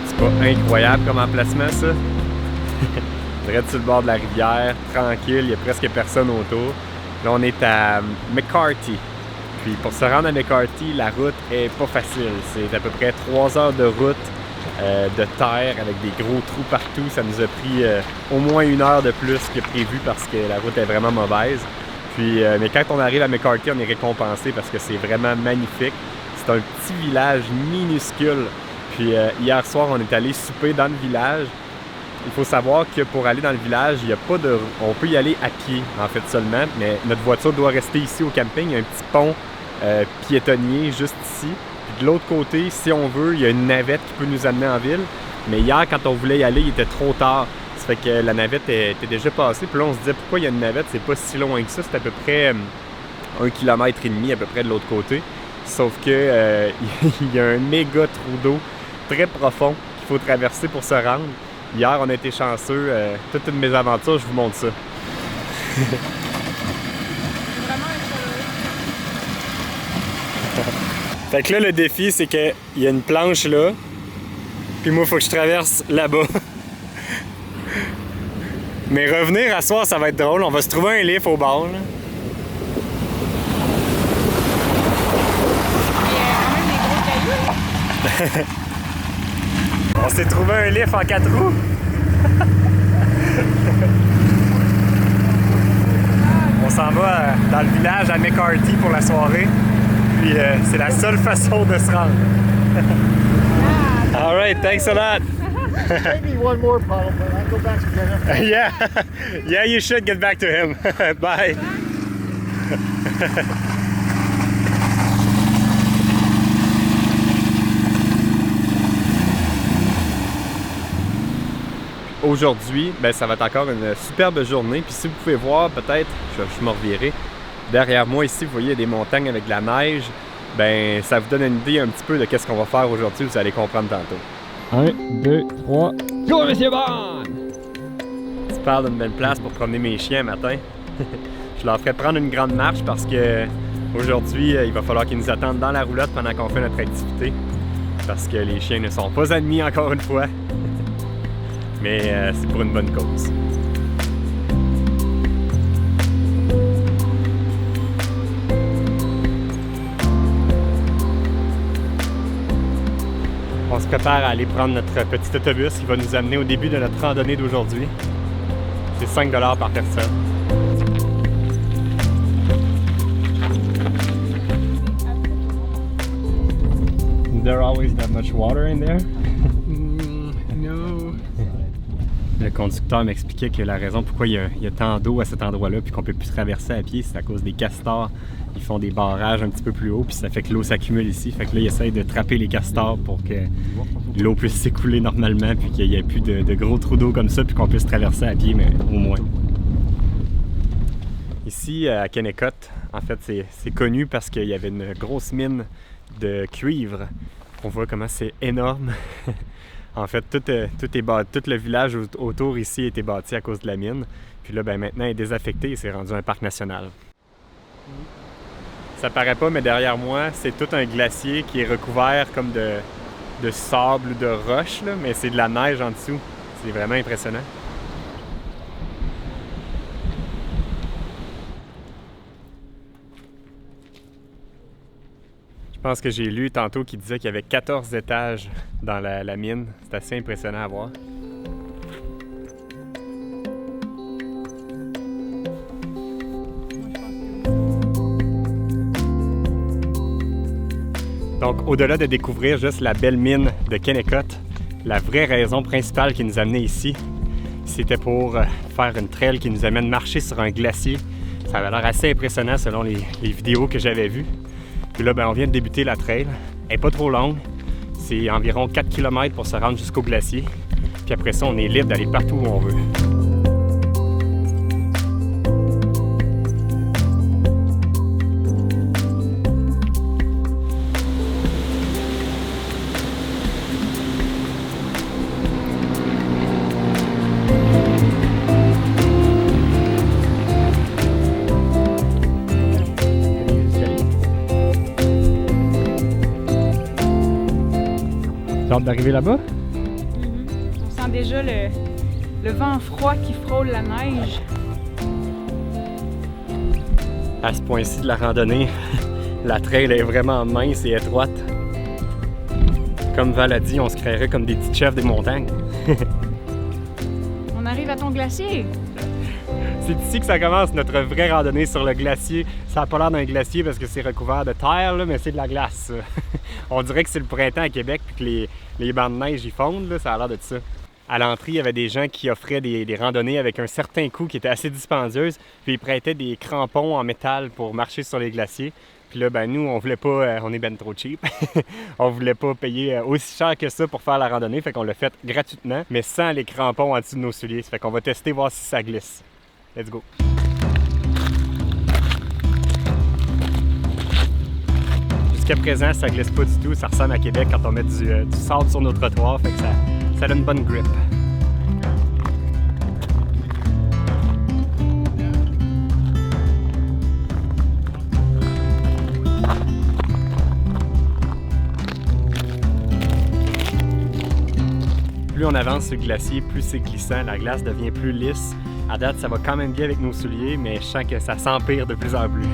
C'est pas incroyable comme emplacement, ça? Direct sur le bord de la rivière, tranquille, il n'y a presque personne autour. Là, on est à McCarthy. Puis pour se rendre à McCarthy, la route est pas facile. C'est à peu près 3 heures de route de terre avec des gros trous partout. Ça nous a pris au moins 1 heure de plus que prévu parce que la route est vraiment mauvaise. Puis, mais quand on arrive à McCarthy, on est récompensé parce que c'est vraiment magnifique. C'est un petit village minuscule. Puis hier soir, on est allé souper dans le village. Il faut savoir que pour aller dans le village, il y a pas de... on peut y aller à pied, en fait, seulement, mais notre voiture doit rester ici au camping. Il y a un petit pont piétonnier juste ici. Puis de l'autre côté, si on veut, il y a une navette qui peut nous amener en ville. Mais hier, quand on voulait y aller, il était trop tard. Ça fait que la navette était déjà passée. Puis là, on se disait, pourquoi il y a une navette? C'est pas si loin que ça. C'est à peu près 1,5 km à peu près de l'autre côté. Sauf que il y a un méga trou d'eau très profond qu'il faut traverser pour se rendre. Hier, on a été chanceux. Toute une mésaventure, je vous montre ça. Fait que là, le défi, c'est qu'il y a une planche là. Puis moi, il faut que je traverse là-bas. Mais revenir à soir, ça va être drôle. On va se trouver un lift au bord, là. On s'est trouvé un lift en 4 roues. On s'en va dans le village à McCarthy pour la soirée. Puis c'est la seule façon de se rendre. All right, thanks a lot. Maybe one more bottle, but I'll go back to get him. Yeah, you should get back to him. Bye. Aujourd'hui, ben, ça va être encore une superbe journée. Puis si vous pouvez voir, peut-être, je me revirai, derrière moi ici, vous voyez, il y a des montagnes avec de la neige. Ben, ça vous donne une idée un petit peu de qu'est-ce qu'on va faire aujourd'hui. Vous allez comprendre tantôt. 1, 2, 3, go, Monsieur Bond! Tu parles d'une belle place pour promener mes chiens matin. Je leur ferai prendre une grande marche parce que aujourd'hui, il va falloir qu'ils nous attendent dans la roulotte pendant qu'on fait notre activité. Parce que les chiens ne sont pas admis encore une fois. Mais c'est pour une bonne cause. On se prépare à aller prendre notre petit autobus qui va nous amener au début de notre randonnée d'aujourd'hui. C'est 5 $ par personne. Is there always that much water in there? No. Le conducteur m'expliquait que la raison pourquoi il y a tant d'eau à cet endroit-là puis qu'on peut plus traverser à pied, c'est à cause des castors. Ils font des barrages un petit peu plus haut puis ça fait que l'eau s'accumule ici. Fait que là, ils essayent de trapper les castors pour que l'eau puisse s'écouler normalement puis qu'il n'y ait plus de gros trous d'eau comme ça puis qu'on puisse traverser à pied, mais au moins. Ici, à Kennecott, en fait, c'est connu parce qu'il y avait une grosse mine de cuivre. On voit comment c'est énorme. En fait, tout le village autour ici a été bâti à cause de la mine. Puis là, ben, maintenant, il est désaffecté et c'est rendu un parc national. Ça paraît pas, mais derrière moi, c'est tout un glacier qui est recouvert comme de sable ou de roche, là, mais c'est de la neige en dessous. C'est vraiment impressionnant. Je pense que j'ai lu tantôt qu'il disait qu'il y avait 14 étages dans la mine. C'est assez impressionnant à voir. Donc, au-delà de découvrir juste la belle mine de Kennecott, la vraie raison principale qui nous amenait ici, c'était pour faire une trail qui nous amène marcher sur un glacier. Ça avait l'air assez impressionnant selon les vidéos que j'avais vues. Puis là, ben, on vient de débuter la trail. Elle n'est pas trop longue. C'est environ 4 km pour se rendre jusqu'au glacier. Puis après ça, on est libre d'aller partout où on veut. J'ai hâte d'arriver là-bas. On sent déjà le vent froid qui frôle la neige. À ce point-ci de la randonnée, la trail est vraiment mince et étroite. Comme Val a dit, on se créerait comme des petits chefs des montagnes. On arrive à ton glacier! C'est ici que ça commence notre vraie randonnée sur le glacier. Ça n'a pas l'air d'un glacier parce que c'est recouvert de terre, là, mais c'est de la glace. On dirait que c'est le printemps à Québec puis que les bancs de neige y fondent, là, ça a l'air de ça. À l'entrée, il y avait des gens qui offraient des randonnées avec un certain coût qui était assez dispendieuse, puis ils prêtaient des crampons en métal pour marcher sur les glaciers. Puis là, ben nous, on voulait pas, on est ben trop cheap, on voulait pas payer aussi cher que ça pour faire la randonnée, fait qu'on l'a fait gratuitement, mais sans les crampons en dessous de nos souliers. Fait qu'on va tester, voir si ça glisse. Let's go! Jusqu'à présent, ça glisse pas du tout. Ça ressemble à Québec quand on met du sable sur nos trottoirs, fait que ça a une bonne grip. Plus on avance sur le glacier, plus c'est glissant, la glace devient plus lisse. À date, ça va quand même bien avec nos souliers, mais je sens que ça s'empire de plus en plus.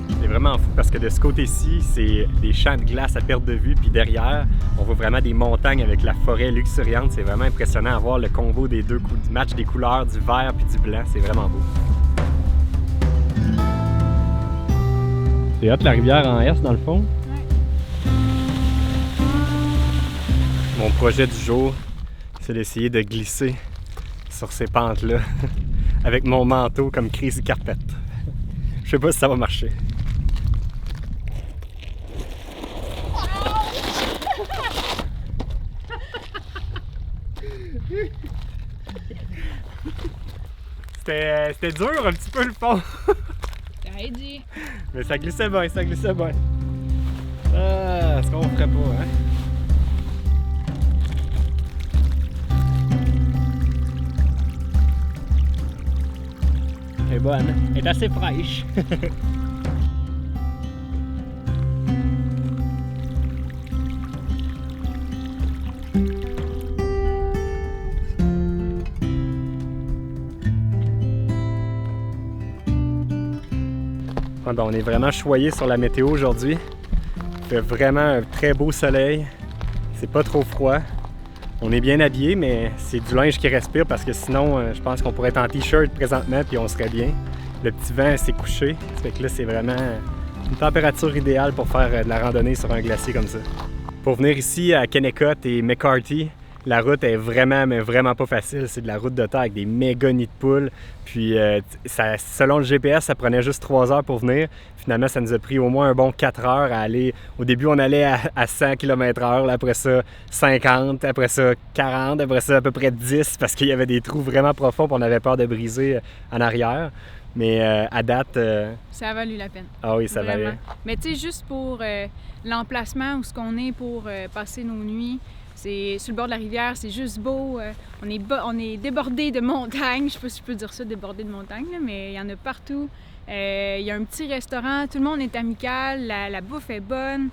C'est vraiment fou parce que de ce côté-ci, c'est des champs de glace à perte de vue, puis derrière, on voit vraiment des montagnes avec la forêt luxuriante. C'est vraiment impressionnant à voir le combo des deux match des couleurs, du vert puis du blanc. C'est vraiment beau. C'est hot, la rivière en S dans le fond. Mon projet du jour, c'est d'essayer de glisser sur ces pentes-là avec mon manteau comme Crazy Carpet. Je sais pas si ça va marcher. C'était dur un petit peu le fond. Dit. Mais ça glissait bien, ça glissait bien. Ah, ce qu'on ferait pas, hein? Elle est bonne, elle est assez fraîche. On est vraiment choyé sur la météo aujourd'hui. Il fait vraiment un très beau soleil. C'est pas trop froid. On est bien habillé, mais c'est du linge qui respire parce que sinon, je pense qu'on pourrait être en t-shirt présentement puis on serait bien. Le petit vent s'est couché. Ça fait que là, c'est vraiment une température idéale pour faire de la randonnée sur un glacier comme ça. Pour venir ici à Kennecott et McCarthy, la route est vraiment, mais vraiment pas facile. C'est de la route de terre avec des méga nids de poules. Puis, selon le GPS, ça prenait juste 3 heures pour venir. Finalement, ça nous a pris au moins un bon 4 heures à aller. Au début, on allait à 100 km/h. Après ça, 50. Après ça, 40. Après ça, à peu près 10 parce qu'il y avait des trous vraiment profonds et on avait peur de briser en arrière. Mais à date... Ça a valu la peine. Ah oui, ça valait. Mais tu sais, juste pour l'emplacement où ce qu'on est pour passer nos nuits, c'est sur le bord de la rivière, c'est juste beau. On est débordé de montagnes. Je sais pas si je peux dire ça, débordé de montagnes, là, mais il y en a partout. Il y a un petit restaurant, tout le monde est amical, la bouffe est bonne.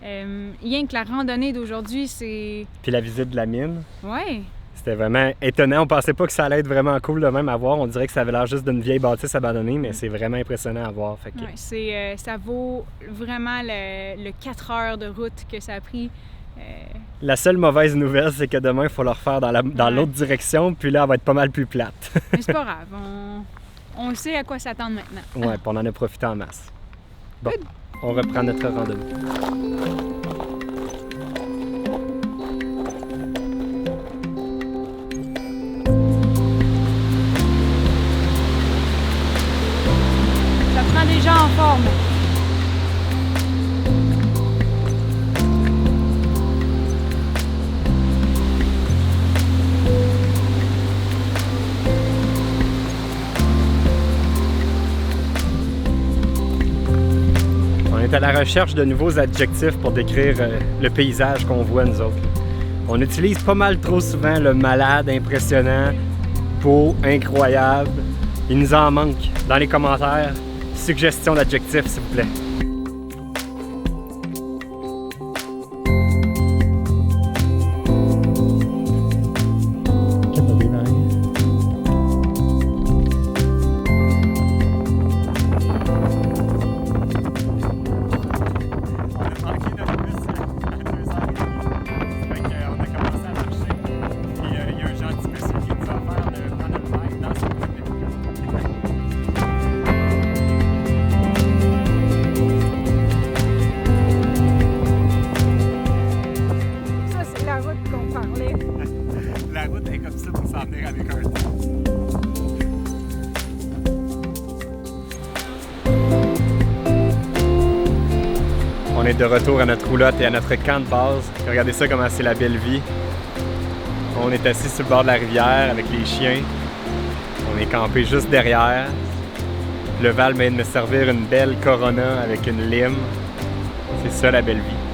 Rien que la randonnée d'aujourd'hui, c'est... Puis la visite de la mine. Ouais. C'était vraiment étonnant. On pensait pas que ça allait être vraiment cool de même à voir. On dirait que ça avait l'air juste d'une vieille bâtisse abandonnée, mais c'est vraiment impressionnant à voir. Fait que... ouais, ça vaut vraiment le 4 heures de route que ça a pris. La seule mauvaise nouvelle, c'est que demain, il faut le refaire dans l'autre direction, puis là, elle va être pas mal plus plate. Mais c'est pas grave, on sait à quoi s'attendre maintenant. Ouais, puis on en a profité en masse. Bon, on reprend notre randonnée. Ça prend des gens en forme. On est à la recherche de nouveaux adjectifs pour décrire le paysage qu'on voit, nous autres. On utilise pas mal trop souvent le malade, impressionnant, beau, incroyable. Il nous en manque. Dans les commentaires, suggestions d'adjectifs, s'il vous plaît. La route est comme ça pour s'en venir avec un temps. On est de retour à notre roulotte et à notre camp de base. Regardez ça comment c'est la belle vie. On est assis sur le bord de la rivière avec les chiens. On est campé juste derrière. Le Val vient de me servir une belle Corona avec une lime. C'est ça la belle vie.